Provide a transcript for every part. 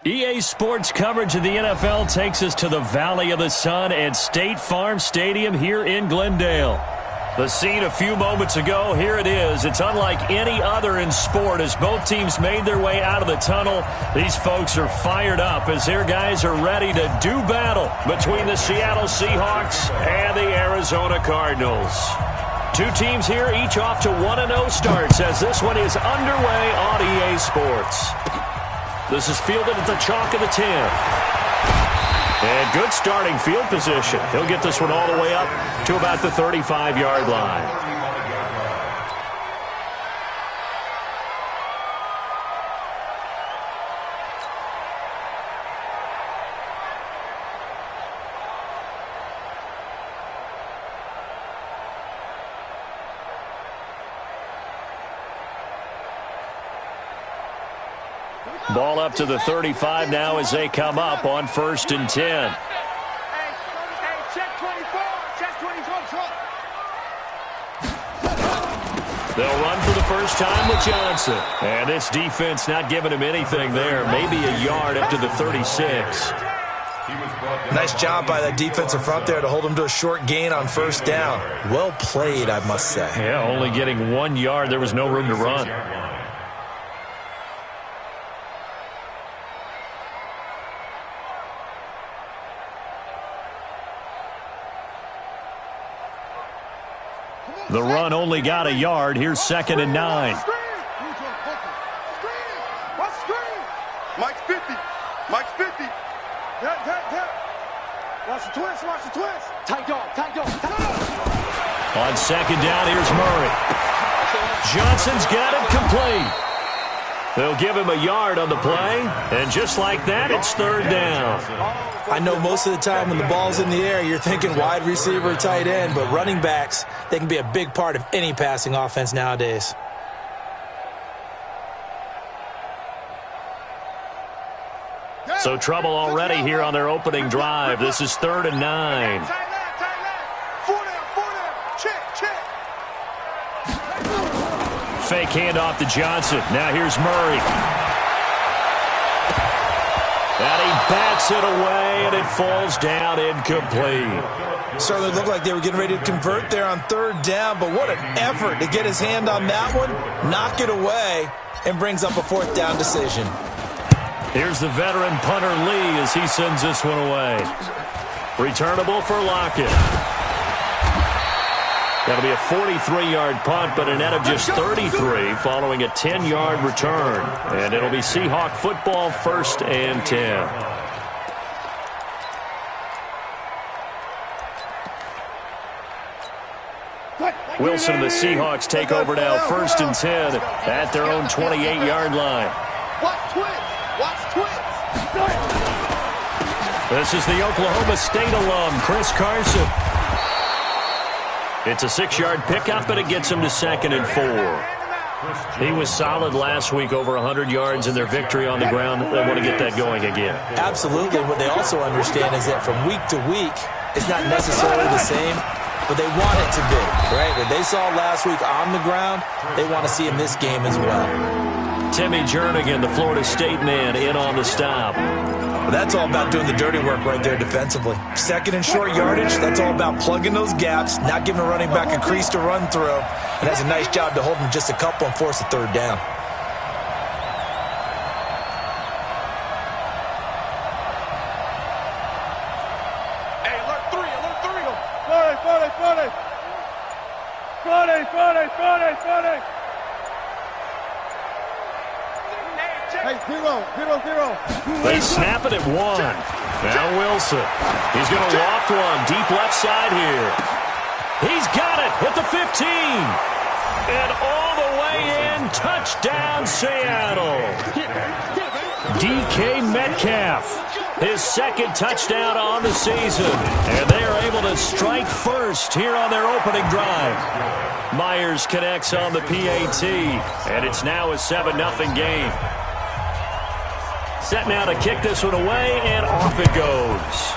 EA Sports coverage of the NFL takes us to the Valley of the Sun at State Farm Stadium here in Glendale. The scene a few moments ago, here it is. It's unlike any other in sport as both teams made their way out of the tunnel. These folks are fired up as their guys are ready to do battle between the Seattle Seahawks and the Arizona Cardinals. Two teams here, each off to 1-0 starts as this one is underway on EA Sports. This is fielded at the chalk of the 10. And good starting field position. He'll get this one all the way up to about the 35-yard line. Ball up to the 35 now as they come up on 1st and 10. They'll run for the first time with Johnson. And this defense not giving him anything there. Maybe a yard up to the 36. Nice job by that defensive front there to hold him to a short gain on 1st down. Well played, I must say. Yeah, only getting 1 yard. There was no room to run. The run only got a yard. Here's 2nd and 9. Mike's 50. Mike's 50. Watch the twist. Watch the twist. Tight dog. Tight dog. On 2nd down, here's Murray. Johnson's got it complete. They'll give him a yard on the play. And just like that, it's 3rd down. I know most of the time when the ball's in the air, you're thinking wide receiver, tight end, but running backs, they can be a big part of any passing offense nowadays. So trouble already here on their opening drive. This is 3rd and 9. Fake handoff to Johnson. Now here's Murray. And he bats it away, and it falls down incomplete. Certainly looked like they were getting ready to convert there on 3rd down, but what an effort to get his hand on that one, knock it away, and brings up a 4th down decision. Here's the veteran punter Lee as he sends this one away. Returnable for Lockett. That'll be a 43-yard punt, but a net of just 33 following a 10-yard return. And it'll be Seahawk football, 1st and 10. Wilson and the Seahawks take over now, 1st and 10 at their own 28-yard line. Watch twist. Watch twist. This is the Oklahoma State alum, Chris Carson. It's a 6-yard pickup, and it gets him to 2nd and 4. He was solid last week, over 100 yards in their victory on the ground. They want to get that going again. Absolutely. What they also understand is that from week to week, it's not necessarily the same, but they want it to be, right? What they saw last week on the ground, they want to see in this game as well. Timmy Jernigan, the Florida State man, in on the stop. Well, that's all about doing the dirty work right there defensively. 2nd and short yardage, that's all about plugging those gaps, not giving a running back a crease to run through. And that's a nice job to hold him just a couple and force a 3rd down. Hey, alert 3. Hey, 0. They snap it at 1. Now Wilson. He's going to loft one deep left side here. He's got it at the 15. And all the way in. Touchdown, Seattle. DK Metcalf. His 2nd touchdown on the season. And they are able to strike first here on their opening drive. Myers connects on the PAT. And it's now a 7-0 game. Set now to kick this one away, and off it goes.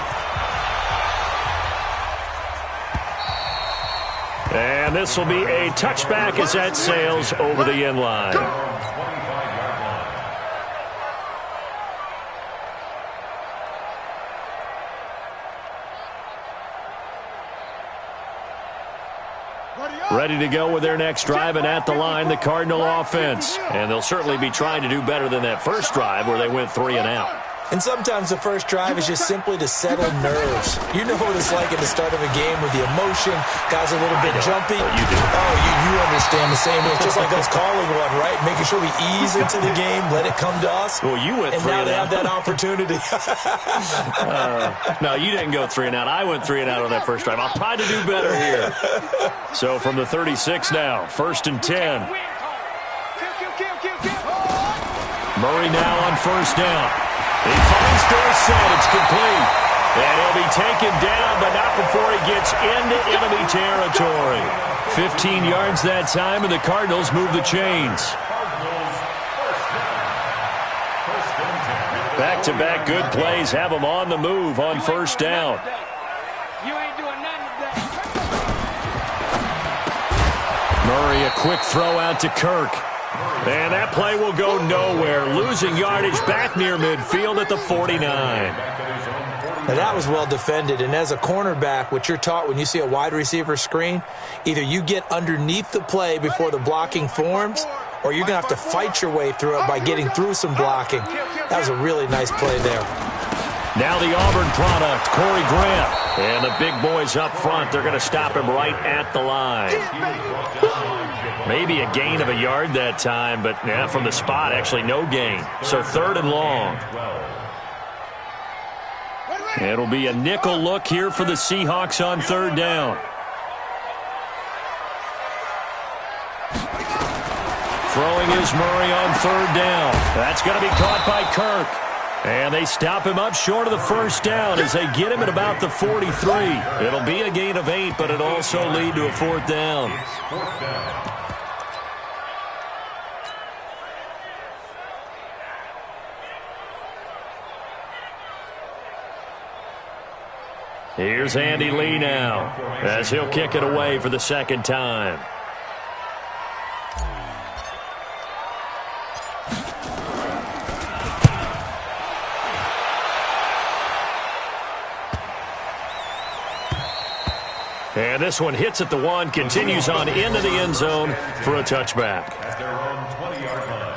And this will be a touchback as that sails over the end line. Ready to go with their next drive, and at the line, the Cardinal offense. And they'll certainly be trying to do better than that first drive where they went 3 and out. And sometimes the first drive is just simply to settle nerves. You know what it's like at the start of a game with the emotion. Guys are a little bit jumpy. You do. Oh, you understand the same. It's just like us calling one, right? Making sure we ease into the game, let it come to us. Well, you went 3 and out. And now they have that opportunity. No, you didn't go 3 and out. I went 3 and out on that first drive. I'll try to do better here. So from the 36 now, 1st and 10. Murray now on 1st down. He finds Dorsett. It's complete. And he'll be taken down, but not before he gets into enemy territory. 15 yards that time, and the Cardinals move the chains. Back-to-back good plays have them on the move on 1st down. Murray, a quick throw out to Kirk. And that play will go nowhere. Losing yardage back near midfield at the 49. Now, that was well defended. And as a cornerback, what you're taught when you see a wide receiver screen, either you get underneath the play before the blocking forms, or you're going to have to fight your way through it by getting through some blocking. That was a really nice play there. Now the Auburn product, Corey Grant. And the big boys up front, they're going to stop him right at the line. Maybe a gain of a yard that time, but yeah, from the spot, actually no gain. So 3rd and long. It'll be a nickel look here for the Seahawks on 3rd down. Throwing is Murray on 3rd down. That's going to be caught by Kirk. And they stop him up short of the 1st down as they get him at about the 43. It'll be a gain of 8, but it'll also lead to a 4th down. Here's Andy Lee now as he'll kick it away for the 2nd time. And this one hits at the 1, continues on into the end zone for a touchback. At their own 20-yard line.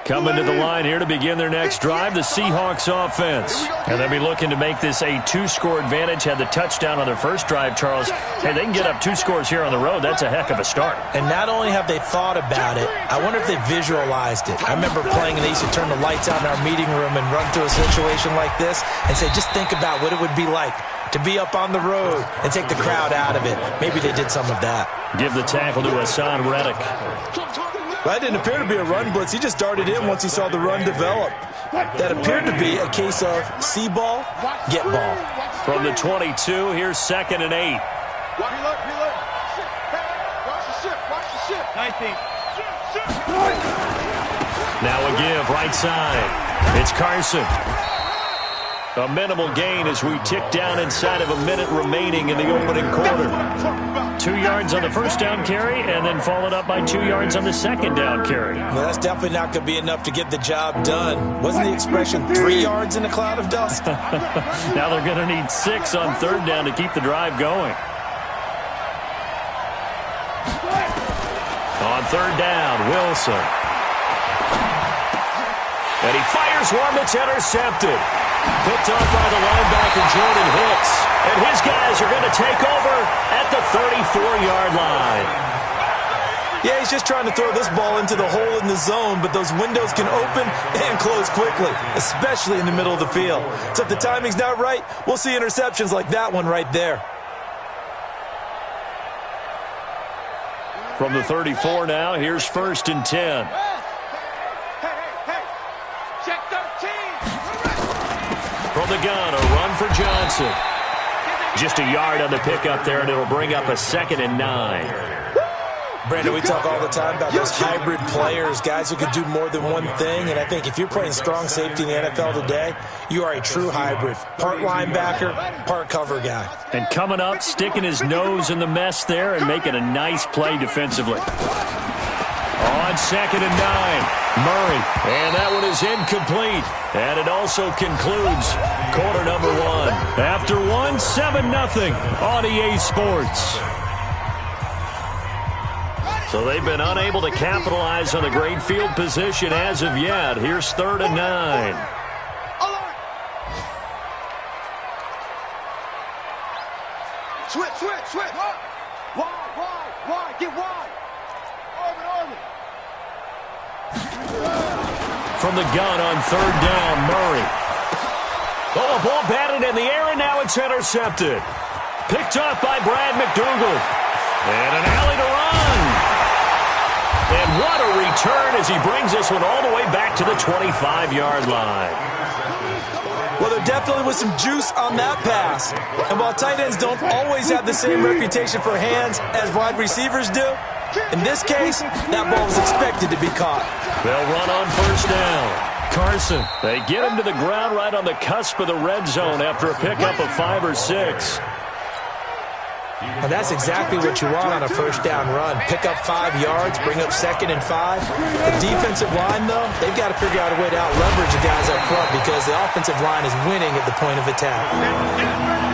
Coming to the line here to begin their next drive, the Seahawks offense. And they'll be looking to make this a 2-score advantage. Had the touchdown on their first drive, Charles. Hey, they can get up 2 scores here on the road. That's a heck of a start. And not only have they thought about it, I wonder if they visualized it. I remember playing, and they used to turn the lights out in our meeting room and run through a situation like this and say, just think about what it would be like to be up on the road and take the crowd out of it. Maybe they did some of that. Give the tackle to Hassan Reddick. That didn't appear to be a run blitz. He just darted in once he saw the run develop. That appeared to be a case of see ball, get ball. From the 22, here's 2nd and 8. Watch the ship. 19. Now a give, right side. It's Carson. A minimal gain as we tick down inside of a minute remaining in the opening quarter. 2 yards on the first down carry, and then followed up by 2 yards on the second down carry. Well, that's definitely not going to be enough to get the job done. Wasn't the expression 3 yards in a cloud of dust? Now they're going to need 6 on 3rd down to keep the drive going. On 3rd down, Wilson. And he fires one that's intercepted. Picked off by the linebacker, Jordan Hicks. And his guys are going to take over at the 34-yard line. Yeah, he's just trying to throw this ball into the hole in the zone, but those windows can open and close quickly, especially in the middle of the field. So if the timing's not right, we'll see interceptions like that one right there. From the 34 now, here's 1st and 10. Check 13. From the gun, a run for Johnson. Just a yard on the pickup there, and it'll bring up a 2nd and 9. Brandon, we talk all the time about those hybrid players, guys who can do more than one thing, and I think if you're playing strong safety in the NFL today, you are a true hybrid. Part linebacker, part cover guy. And coming up, sticking his nose in the mess there and making a nice play defensively. On 2nd and 9, Murray. And that one is incomplete. And it also concludes quarter number 1. After 1, 7-0 on EA Sports. So they've been unable to capitalize on the great field position as of yet. Here's 3rd and 9. Switch. Wide. Get wide. Orbit. From the gun on 3rd down, Murray. Oh, a ball batted in the air, and now it's intercepted. Picked off by Brad McDougal. And an alley to run. And what a return as he brings this one all the way back to the 25-yard line. Well, there definitely was some juice on that pass. And while tight ends don't always have the same reputation for hands as wide receivers do, in this case, that ball was expected to be caught. They'll run on 1st down. Carson, they get him to the ground right on the cusp of the red zone after a pickup of 5 or 6. And that's exactly what you want on a 1st down run. Pick up 5 yards, bring up 2nd and 5. The defensive line, though, they've got to figure out a way to out-leverage the guys up front because the offensive line is winning at the point of attack.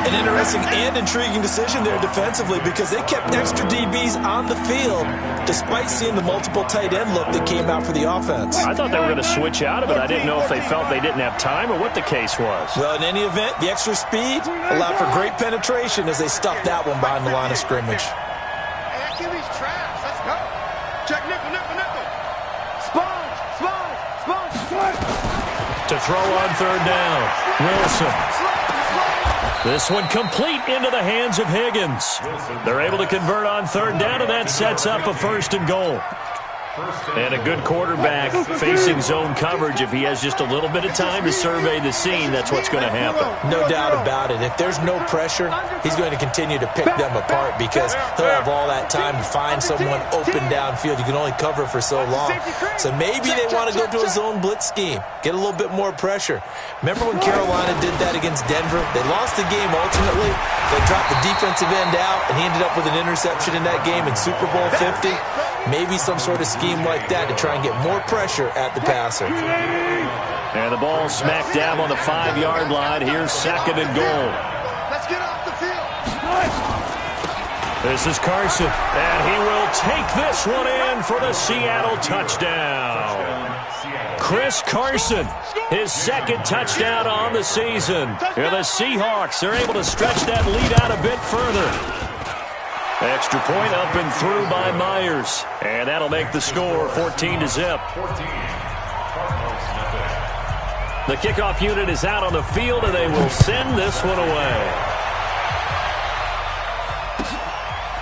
An interesting and intriguing decision there defensively because they kept extra DBs on the field despite seeing the multiple tight end look that came out for the offense. I thought they were going to switch out of it. I didn't know if they felt they didn't have time or what the case was. Well, in any event, the extra speed allowed for great penetration as they stuffed that one behind the line of scrimmage. Hey, that QB's trash. Let's go. Check nickel. Sponge. To throw on 3rd down, Wilson. This one complete into the hands of Higgins. They're able to convert on 3rd down, and that sets up a 1st and goal. And a good quarterback facing zone coverage. If he has just a little bit of time to survey the scene, that's what's going to happen. No doubt about it. If there's no pressure, he's going to continue to pick them apart because he'll have all that time to find someone open downfield. You can only cover for so long. So maybe they want to go to a zone blitz scheme, get a little bit more pressure. Remember when Carolina did that against Denver? They lost the game ultimately. They dropped the defensive end out, and he ended up with an interception in that game in Super Bowl 50. Maybe some sort of scheme like that to try and get more pressure at the passer. And the ball smack dab on the 5-yard line. Here's 2nd and goal. Let's get off the field. This is Carson, and he will take this one in for the Seattle touchdown. Chris Carson, his 2nd touchdown on the season. And the Seahawks are able to stretch that lead out a bit further. Extra point up and through by Myers. And that'll make the score 14-0. The kickoff unit is out on the field, and they will send this one away.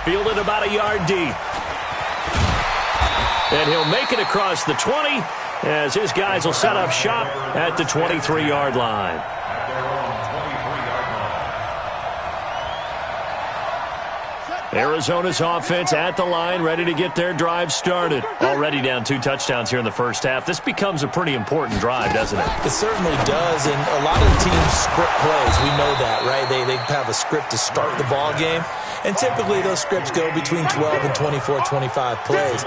Fielded about a yard deep. And he'll make it across the 20 as his guys will set up shop at the 23-yard line. Arizona's offense at the line, ready to get their drive started. Already down 2 touchdowns here in the first half. This becomes a pretty important drive, doesn't it? It certainly does, and a lot of the teams script plays. We know that, right? They have a script to start the ball game, and typically those scripts go between 12 and 24, 25 plays.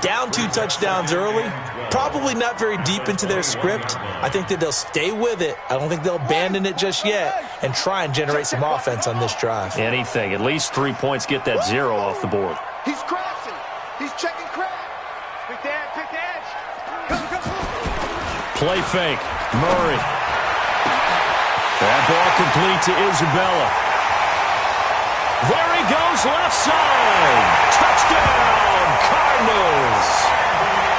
Down 2 touchdowns early, probably not very deep into their script. I think that they'll stay with it. I don't think they'll abandon it just yet and try and generate some offense on this drive. Anything. At least 3 points, get that 0 off the board. He's crossing. He's checking crack. Pick the edge. Go. Play fake. Murray. That ball complete to Isabella. There he goes, left side. Touchdown, Cardinals.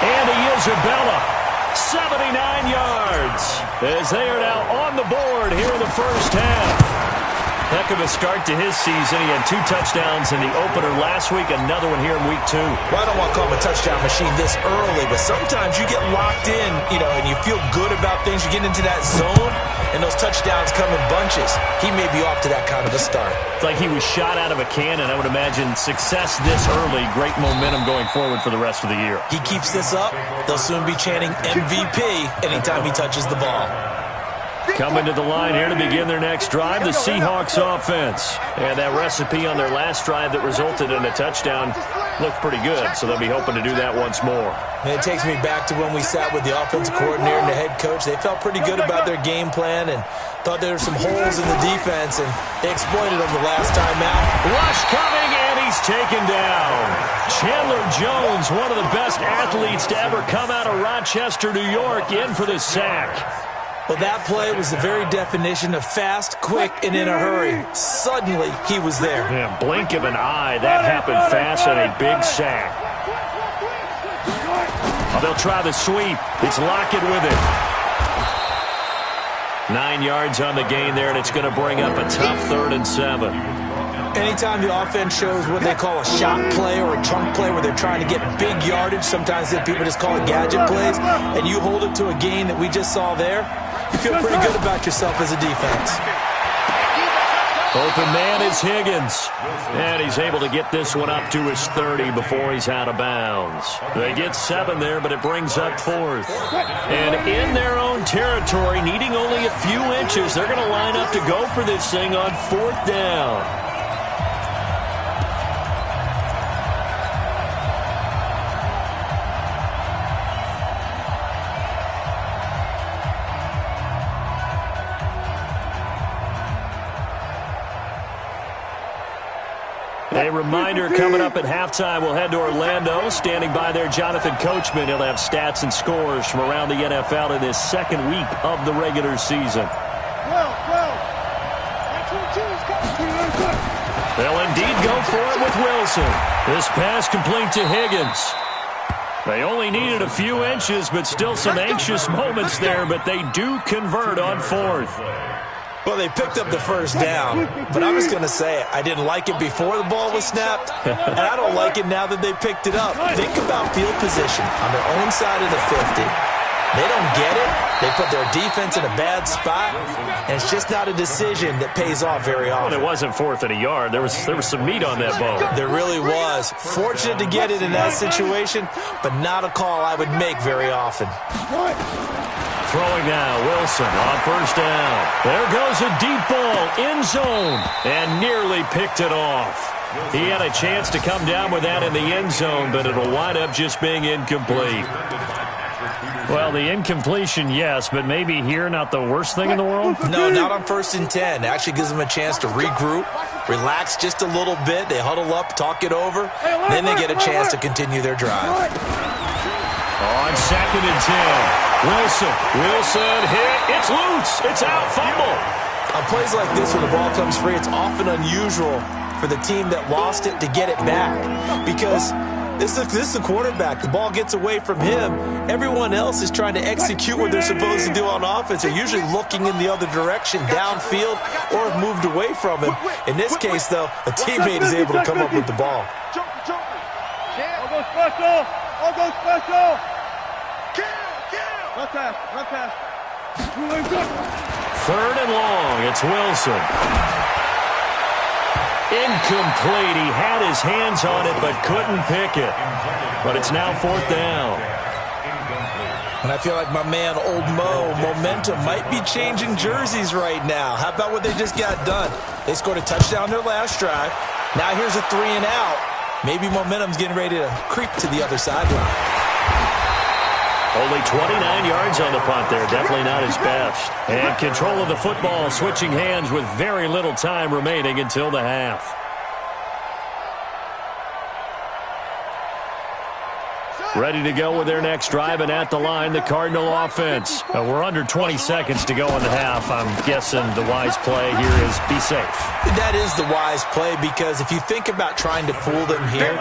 Andy Isabella, 79 yards, as they are now on the board here in the first half. Heck of a start to his season. He had 2 touchdowns in the opener last week, another one here in week 2. Well, I don't want to call him a touchdown machine this early, but sometimes you get locked in, and you feel good about things. You get into that zone, and those touchdowns come in bunches. He may be off to that kind of a start. It's like he was shot out of a cannon. I would imagine success this early, great momentum going forward for the rest of the year. He keeps this up, they'll soon be chanting MVP anytime he touches the ball. Coming to the line here to begin their next drive, the Seahawks offense. And that recipe on their last drive that resulted in a touchdown looked pretty good, so they'll be hoping to do that once more. And it takes me back to when we sat with the offensive coordinator and the head coach. They felt pretty good about their game plan and thought there were some holes in the defense, and they exploited them the last time out. Rush coming, and he's taken down. Chandler Jones, one of the best athletes to ever come out of Rochester, New York, in for the sack. Well, that play was the very definition of fast, quick, and in a hurry. Suddenly, he was there. Yeah, blink of an eye. That happened fast and a big sack. Oh, they'll try the sweep. It's Lockett with it. 9 yards on the gain there, and it's going to bring up a tough 3rd and 7. Anytime the offense shows what they call a shot play or a chunk play where they're trying to get big yardage, sometimes people just call it gadget plays, and you hold it to a gain that we just saw there, you feel pretty good about yourself as a defense. Open man is Higgins. And he's able to get this one up to his 30 before he's out of bounds. They get 7 there, but it brings up 4th. And in their own territory, needing only a few inches, they're going to line up to go for this thing on 4th down. A reminder, coming up at halftime, we'll head to Orlando. Standing by there, Jonathan Coachman. He'll have stats and scores from around the NFL in this second week of the regular season. They'll indeed go for it with Wilson. This pass complete to Higgins. They only needed a few inches, but still some anxious moments there, but they do convert on 4th. Well, they picked up the first down, but I'm just going to say it. I didn't like it before the ball was snapped, and I don't like it now that they picked it up. Think about field position on their own side of the 50. They don't get it. They put their defense in a bad spot, and it's just not a decision that pays off very often. Well, it wasn't 4th and a yard. There was some meat on that bone. There really was. Fortunate to get it in that situation, but not a call I would make very often. Throwing now, Wilson on 1st down. There goes a deep ball, end zone, and nearly picked it off. He had a chance to come down with that in the end zone, but it'll wind up just being incomplete. Well, the incompletion, yes, but maybe here not the worst thing in the world? No, not on 1st and 10. It actually gives them a chance to regroup, relax just a little bit. They huddle up, talk it over, then they get a chance to continue their drive. On 2nd and 10, Wilson hit, it's loose, it's out, fumble. On plays like this when the ball comes free, it's often unusual for the team that lost it to get it back because this is the quarterback. The ball gets away from him. Everyone else is trying to execute what they're supposed to do on offense. They're usually looking in the other direction, downfield, or have moved away from him. In this case, though, a teammate is able to come up with the ball. I'll go special. Run pass. 3rd and long, it's Wilson. Incomplete. He had his hands on it, but couldn't pick it. But it's now 4th down. And I feel like my man, Old Mo, momentum might be changing jerseys right now. How about what they just got done? They scored a touchdown their last drive. Now here's a 3 and out. Maybe momentum's getting ready to creep to the other sideline. Only 29 yards on the punt there. Definitely not his best. And control of the football, switching hands with very little time remaining until the half. Ready to go with their next drive, and at the line, the Cardinal offense. We're under 20 seconds to go in the half. I'm guessing the wise play here is be safe. That is the wise play because if you think about trying to fool them here,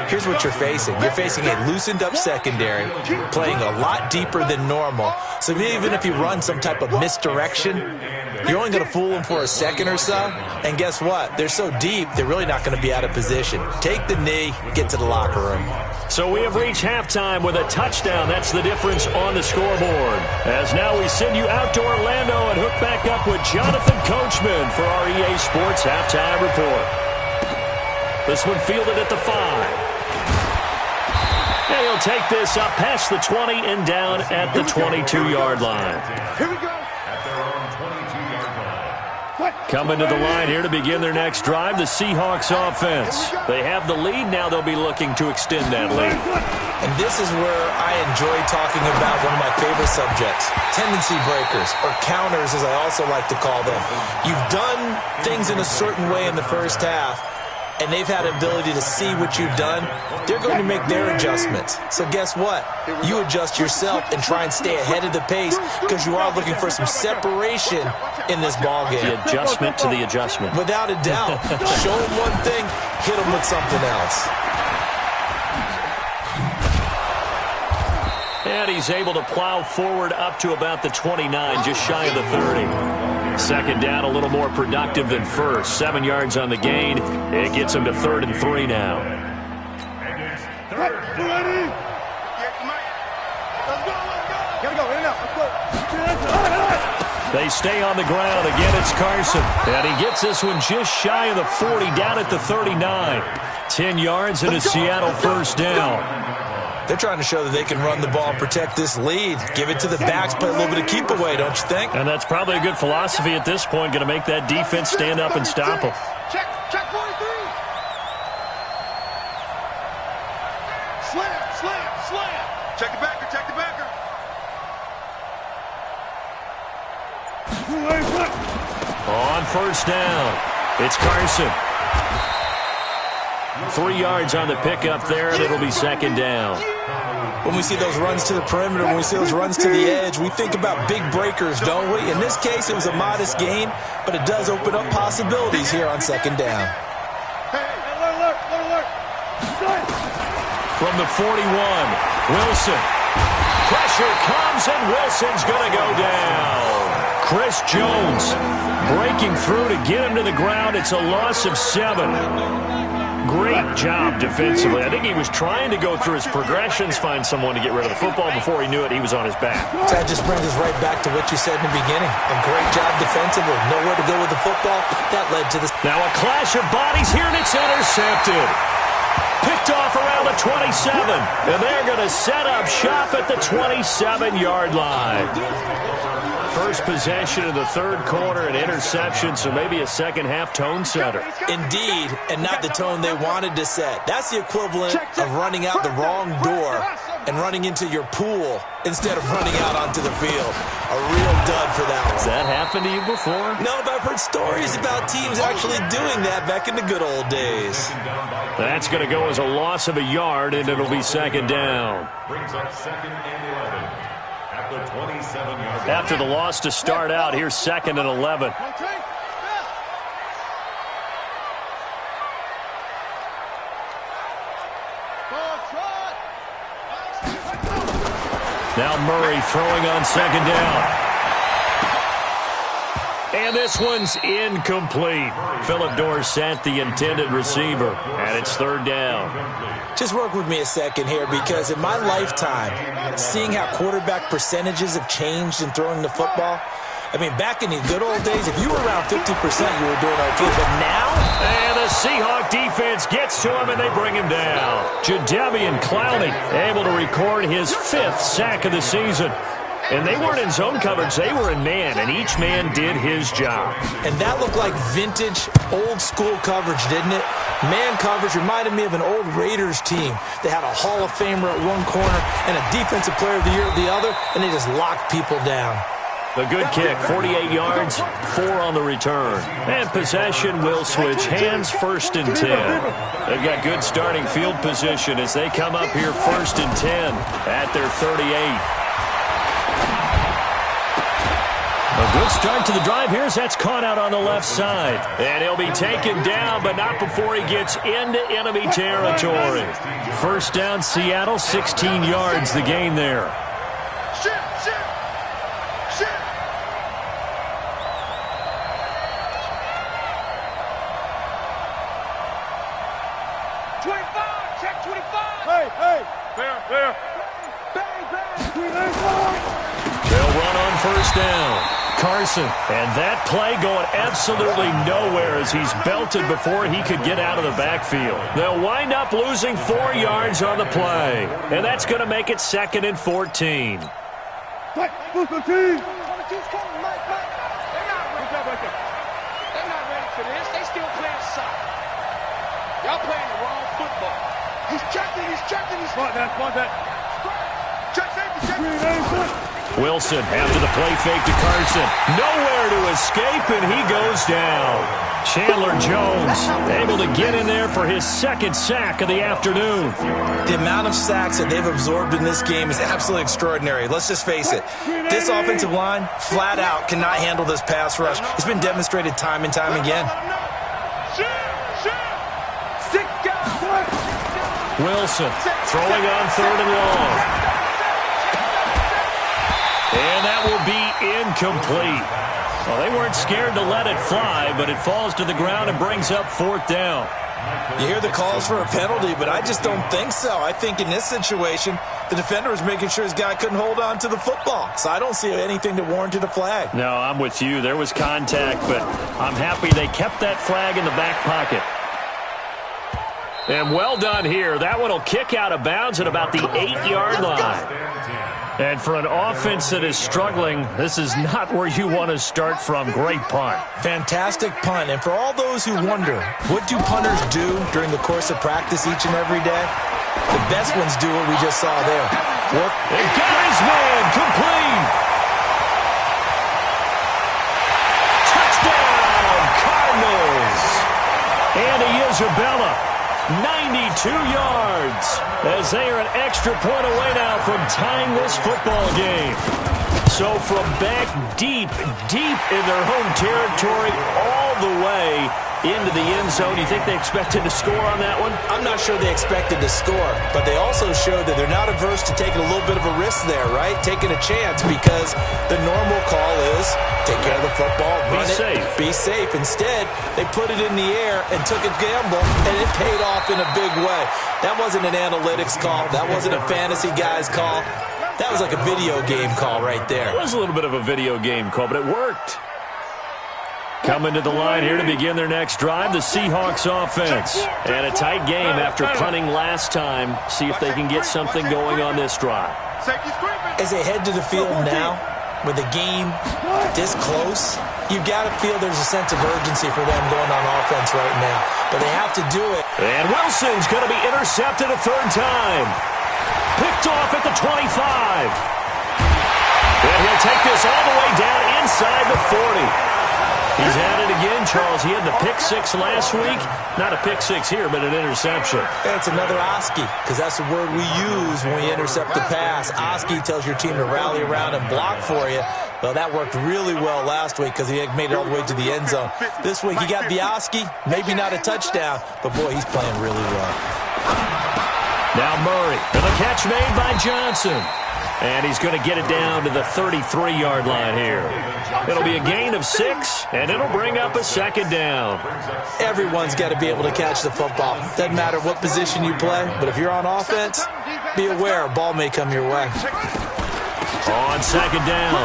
here's what you're facing. You're facing a loosened-up secondary, playing a lot deeper than normal. So even if you run some type of misdirection, you're only going to fool them for a second or so. And guess what? They're so deep, they're really not going to be out of position. Take the knee, get to the locker room. So we have reached halftime with a touchdown. That's the difference on the scoreboard. As now we send you out to Orlando and hook back up with Jonathan Coachman for our EA Sports Halftime Report. This one fielded at the 5. And he'll take this up past the 20 and down at the 22-yard line. Here we go. Coming to the line here to begin their next drive, the Seahawks offense. They have the lead. Now they'll be looking to extend that lead. And this is where I enjoy talking about one of my favorite subjects, tendency breakers, or counters as I also like to call them. You've done things in a certain way in the first half, and they've had an ability to see what you've done. They're going to make their adjustments. So guess what? You adjust yourself and try and stay ahead of the pace because you are looking for some separation in this ballgame. The adjustment to the adjustment. Without a doubt. Show them one thing, hit them with something else. And he's able to plow forward up to about the 29, just shy of the 30. Second down, a little more productive than first. 7 yards on the gain. It gets him to 3rd and 3 now. They stay on the ground. Again, it's Carson. And he gets this one just shy of the 40, down at the 39. 10 yards and a Seattle first down. They're trying to show that they can run the ball and protect this lead. Give it to the backs, play a little bit of keep away, don't you think? And that's probably a good philosophy at this point, going to make that defense stand up and stop them. Check 43. Slam. Check the backer. On first down, it's Carson. 3 yards on the pickup there, and it'll be second down. When we see those runs to the perimeter, when we see those runs to the edge, we think about big breakers, don't we? In this case, it was a modest gain, but it does open up possibilities here on second down. From the 41, Wilson. Pressure comes, and Wilson's going to go down. Chris Jones breaking through to get him to the ground. It's a loss of 7. Great job defensively. I think he was trying to go through his progressions, find someone to get rid of the football. Before he knew it, he was on his back. That just brings us right back to what you said in the beginning. A great job defensively. Nowhere to go with the football. That led to this. Now a clash of bodies here, and it's intercepted. Picked off around the 27. And they're going to set up shop at the 27-yard line. First possession of the third quarter, an interception, so maybe a second-half tone setter. Indeed, and not the tone they wanted to set. That's the equivalent of running out the wrong door and running into your pool instead of running out onto the field. A real dud for that one. Has that happened to you before? No, but I've heard stories about teams actually doing that back in the good old days. That's going to go as a loss of a yard, and it'll be second down. Brings up 2nd and 11. At the 27-yard line. After the loss to start out, here's 2nd and 11. Now Murray throwing on second down. And this one's incomplete. Philip Dorsett, the intended receiver, and it's 3rd down. Just work with me a second here, because in my lifetime, seeing how quarterback percentages have changed in throwing the football, I mean, back in the good old days, if you were around 50%, you were doing okay. But now? And the Seahawk defense gets to him, and they bring him down. Jadeveon Clowney able to record his 5th sack of the season. And they weren't in zone coverage. They were in man, and each man did his job. And that looked like vintage, old-school coverage, didn't it? Man coverage reminded me of an old Raiders team. They had a Hall of Famer at one corner and a Defensive Player of the Year at the other, and they just locked people down. A good kick, 48 yards, 4 on the return. And possession will switch hands, 1st and 10. They've got good starting field position as they come up here 1st and 10 at their 38. A good start to the drive here as that's caught out on the left side. And he'll be taken down, but not before he gets into enemy territory. First down, Seattle, 16 yards, the gain there. Shit. 25, check 25. Hey. There. They'll run on first down. Carson, and that play going absolutely nowhere as he's belted before he could get out of the backfield. They'll wind up losing 4 yards on the play, and that's going to make it 2nd and 14. Y'all playing the wrong football. He's checking, he's checking, he's... Come on, that. Check safety. Wilson after the play fake to Carson. Nowhere to escape, and he goes down. Chandler Jones able to get in there for his second sack of the afternoon. The amount of sacks that they've absorbed in this game is absolutely extraordinary. Let's just face it. This offensive line, flat out, cannot handle this pass rush. It's been demonstrated time and time again. Wilson throwing on 3rd and long. And that will be incomplete. Well, they weren't scared to let it fly, but it falls to the ground and brings up 4th down. You hear the calls for a penalty, but I just don't think so. I think in this situation, the defender was making sure his guy couldn't hold on to the football. So I don't see anything that warranted a flag. No, I'm with you. There was contact, but I'm happy they kept that flag in the back pocket. And well done here. That one will kick out of bounds at about the 8-yard line. And for an offense that is struggling, this is not where you want to start from. Great punt. Fantastic punt. And for all those who wonder, what do punters do during the course of practice each and every day? The best ones do what we just saw there. Work. And got his man complete. Touchdown, Cardinals. Andy Isabella. 92 yards as they are an extra point away now from tying this football game. So from back deep in their home territory all the way into the end zone, you think they expected to score on that one? I'm not sure they expected to score, but they also showed that they're not averse to taking a little bit of a risk there, right? Taking a chance, because the normal call is take care of the football, run it, be safe. Instead, they put it in the air and took a gamble, and it paid off in a big way. That wasn't an analytics call. That wasn't a fantasy guy's call. That was like a video game call right there. It was a little bit of a video game call, but it worked. Coming to the line here to begin their next drive, the Seahawks offense. And a tight game after punting last time. See if they can get something going on this drive. As they head to the field now, with the game this close, you've got to feel there's a sense of urgency for them going on offense right now. But they have to do it. And Wilson's going to be intercepted a 3rd time. Picked off at the 25. And he'll take this all the way down inside the 40. He's at it again, Charles. He had the pick 6 last week. Not a pick 6 here, but an interception. It's another Oski, because that's the word we use when we intercept the pass. Oski tells your team to rally around and block for you. Well, that worked really well last week because he made it all the way to the end zone. This week he got the Oski, maybe not a touchdown, but boy, he's playing really well. Now Murray, and the catch made by Johnson. And he's going to get it down to the 33-yard line here. It'll be a gain of 6, and it'll bring up a 2nd down. Everyone's got to be able to catch the football. Doesn't matter what position you play, but if you're on offense, be aware a ball may come your way. On 2nd down,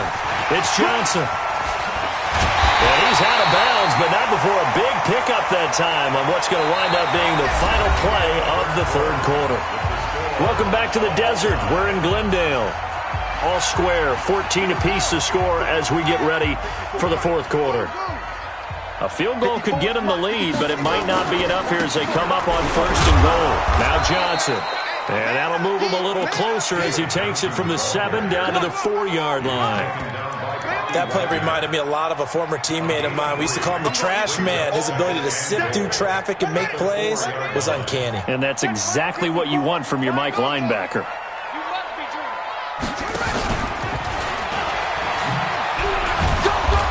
it's Johnson. And he's out of bounds, but not before a big pickup that time on what's going to wind up being the final play of the 3rd quarter. Welcome back to the desert. We're in Glendale. All square, 14 apiece to score as we get ready for the 4th quarter. A field goal could get them the lead, but it might not be enough here as they come up on 1st and goal. Now Johnson. And that'll move him a little closer as he takes it from the 7 down to the 4-yard line. That play reminded me a lot of a former teammate of mine. We used to call him the trash man. His ability to sift through traffic and make plays was uncanny. And that's exactly what you want from your Mike linebacker.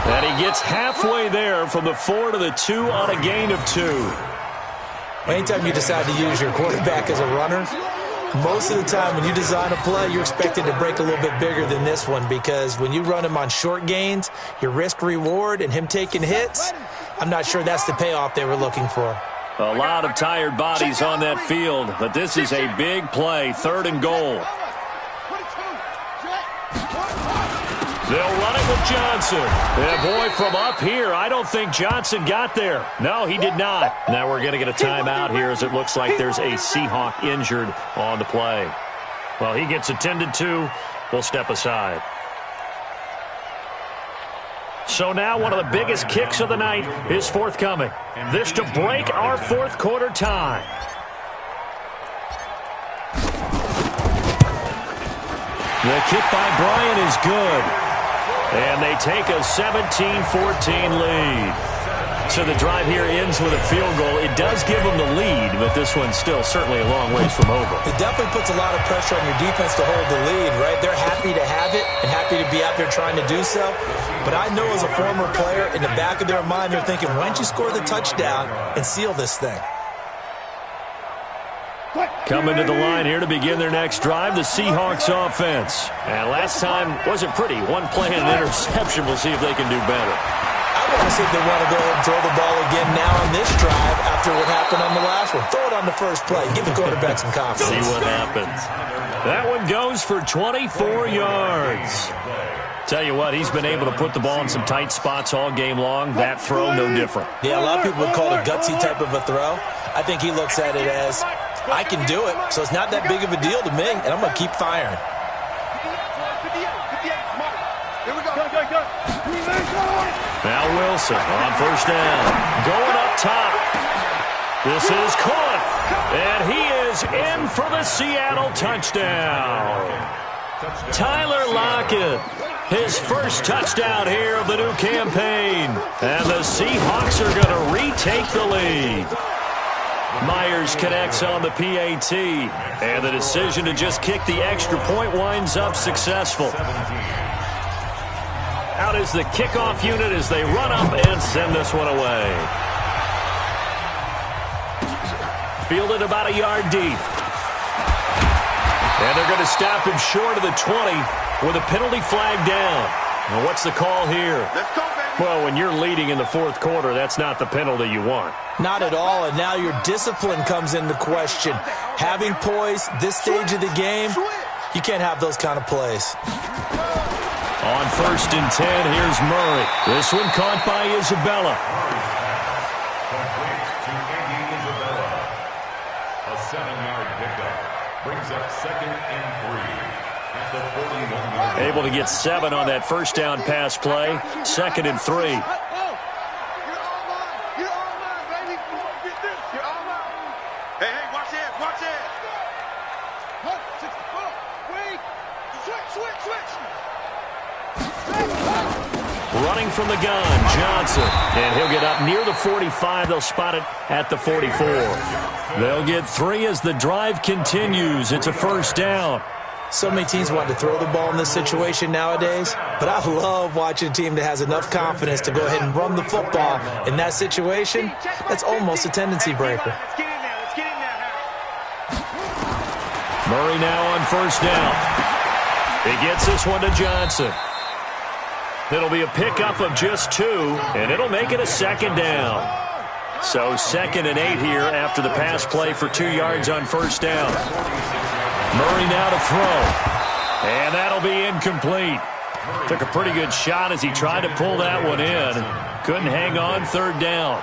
And he gets halfway there from the 4 to the 2 on a gain of 2. Anytime you decide to use your quarterback as a runner, most of the time when you design a play, you're expected to break a little bit bigger than this one, because when you run him on short gains, your risk-reward and him taking hits, I'm not sure that's the payoff they were looking for. A lot of tired bodies on that field, but this is a big play, 3rd and goal. They'll run it with Johnson. And boy, from up here, I don't think Johnson got there. No, he did not. Now we're going to get a timeout here as it looks like there's a Seahawk injured on the play. Well, he gets attended to. We'll step aside. So now one of the biggest kicks of the night is forthcoming. This to break our fourth quarter tie. The kick by Bryant is good. And they take a 17-14 lead. So the drive here ends with a field goal. It does give them the lead, but this one's still certainly a long ways from over. It definitely puts a lot of pressure on your defense to hold the lead, right? They're happy to have it and happy to be out there trying to do so. But I know as a former player, in the back of their mind, they're thinking, why don't you score the touchdown and seal this thing? Coming to the line here to begin their next drive, the Seahawks offense. And last time wasn't pretty. One play and an interception. We'll see if they can do better. I want to see if they want to go ahead and throw the ball again now on this drive after what happened on the last one. Throw it on the first play. Give the quarterback some confidence. See what happens. That one goes for 24 yards. Tell you what, he's been able to put the ball in some tight spots all game long. That throw, no different. Yeah, a lot of people would call it a gutsy type of a throw. I think he looks at it as, I can do it, so it's not that big of a deal to me, and I'm going to keep firing. Now Wilson on first down. Going up top. This is caught. And he is in for the Seattle touchdown. Tyler Lockett. His first touchdown here of the new campaign. And the Seahawks are going to retake the lead. Myers connects on the PAT. And the decision to just kick the extra point winds up successful. Out is the kickoff unit as they run up and send this one away. Fielded about a yard deep. And they're going to stop him short of the 20 with a penalty flag down. Well, what's the call here? Well, when you're leading in the fourth quarter, that's not the penalty you want. Not at all, and now your discipline comes into question. Having poise this stage of the game, you can't have those kind of plays. On first and 10, here's Murray. This one caught by Isabella. Complete to Andy Isabella. A 7-yard pickup brings up 2nd and 3 at the 41-yard line. Able to get 7 on that first down pass play. 2nd and 3. Running from the gun, Johnson. And he'll get up near the 45. They'll spot it at the 44. They'll get 3 as the drive continues. It's a first down. So many teams want to throw the ball in this situation nowadays, but I love watching a team that has enough confidence to go ahead and run the football. In that situation, that's almost a tendency breaker. Murray now on first down. He gets this one to Johnson. It'll be a pickup of just 2, and it'll make it a second down. So 2nd and 8 here after the pass play for 2 yards on first down. Murray now to throw. And that'll be incomplete. Took a pretty good shot as he tried to pull that one in. Couldn't hang on third down.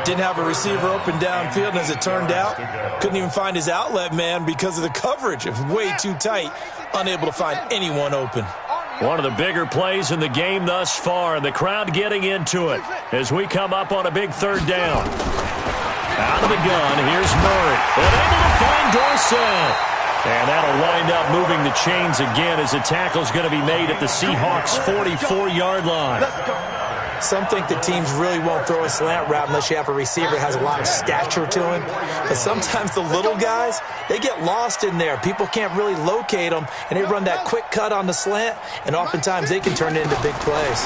Didn't have a receiver open downfield, and as it turned out, couldn't even find his outlet man because of the coverage. It was way too tight, unable to find anyone open. One of the bigger plays in the game thus far, and the crowd getting into it as we come up on a big third down. Out of the gun, here's Murray. And able to find Dorsett. And that'll wind up moving the chains again as the tackle's going to be made at the Seahawks' 44-yard line. Some think that teams really won't throw a slant route unless you have a receiver that has a lot of stature to him. But sometimes the little guys, they get lost in there. People can't really locate them, and they run that quick cut on the slant, and oftentimes they can turn it into big plays.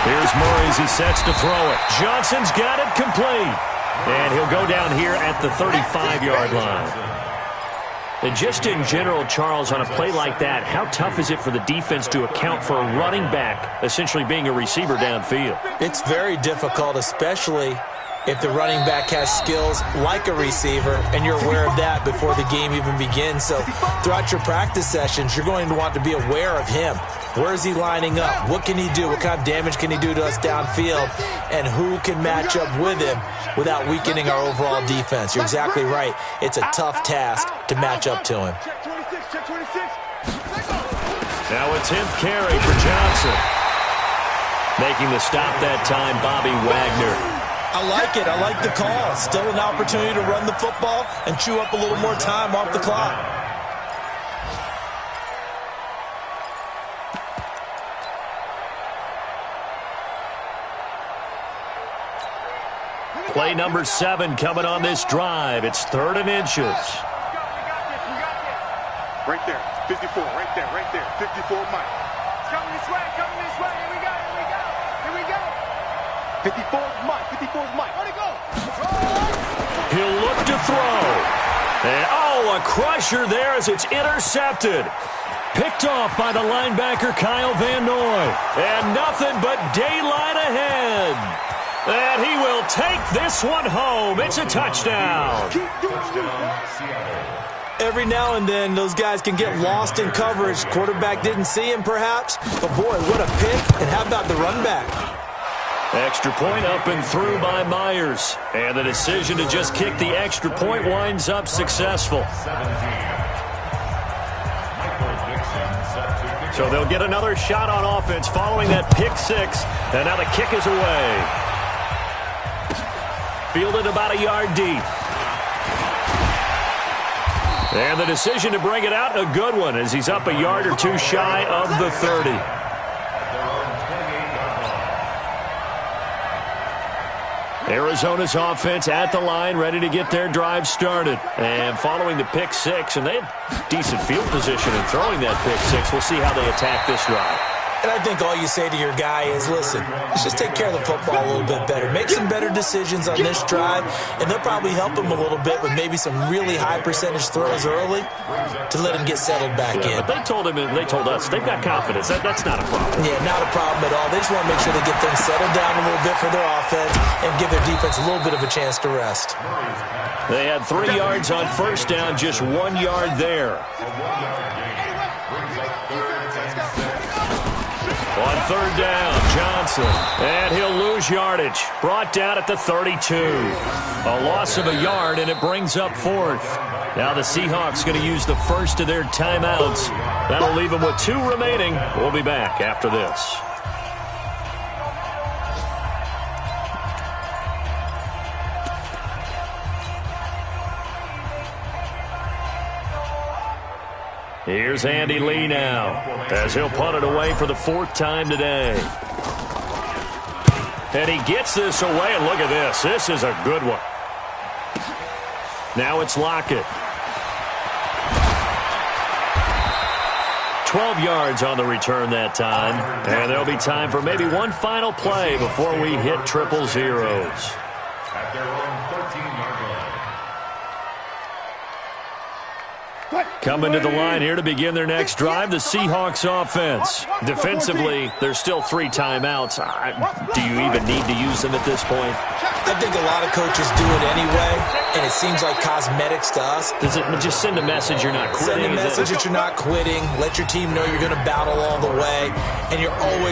Here's Murray as he sets to throw it. Johnson's got it complete. And he'll go down here at the 35-yard line. And just in general, Charles, on a play like that, how tough is it for the defense to account for a running back essentially being a receiver downfield? It's very difficult, especially if the running back has skills like a receiver, and you're aware of that before the game even begins. So throughout your practice sessions, you're going to want to be aware of him. Where is he lining up? What can he do? What kind of damage can he do to us downfield? And who can match up with him without weakening our overall defense? You're exactly right. It's a tough task to match up to him. Now a 10th carry for Johnson. Making the stop that time, Bobby Wagner. I like it. I like the call. Still an opportunity to run the football and chew up a little more time off the clock. Play number 7 coming on this drive. It's 3rd and inches. Right there, 54, right there, 54 Mike. It's coming this way, here we go, here we go. 54's Mike, where'd he go? He'll look to throw. And, a crusher there as it's intercepted. Picked off by the linebacker, Kyle Van Noy. And nothing but daylight ahead. And he will take this one home. It's a touchdown. Every now and then, those guys can get lost in coverage. Quarterback didn't see him, perhaps. But, boy, what a pick. And how about the run back? Extra point up and through by Myers. And the decision to just kick the extra point winds up successful. So they'll get another shot on offense following that pick 6. And now the kick is away. Fielded about a yard deep. And the decision to bring it out, a good one, as he's up a yard or two shy of the 30. Arizona's offense at the line, ready to get their drive started. And following the pick 6, and they have decent field position in throwing that pick 6. We'll see how they attack this drive. And I think all you say to your guy is, listen, let's just take care of the football a little bit better. Make some better decisions on this drive, and they'll probably help him a little bit with maybe some really high percentage throws early to let him get settled back in. But they told us, they've got confidence. That's not a problem. Yeah, not a problem at all. They just want to make sure they get things settled down a little bit for their offense and give their defense a little bit of a chance to rest. They had 3 yards on first down, just 1 yard there. On 3rd down, Johnson, and he'll lose yardage. Brought down at the 32. A loss of a yard, and it brings up 4th. Now the Seahawks going to use the first of their timeouts. That'll leave them with 2 remaining. We'll be back after this. Here's Andy Lee now, as he'll punt it away for the 4th time today. And he gets this away, and look at this. This is a good one. Now it's Lockett. 12 yards on the return that time. And there'll be time for maybe one final play before we hit triple zeros. At their own 13-yard line. Coming to the line here to begin their next drive, the Seahawks offense. Defensively, there's still 3 timeouts. Do you even need to use them at this point? I think a lot of coaches do it anyway, and it seems like cosmetics to us. Does it just send a message you're not quitting? Send a message that you're not quitting. Let your team know you're going to battle all the way, and you're always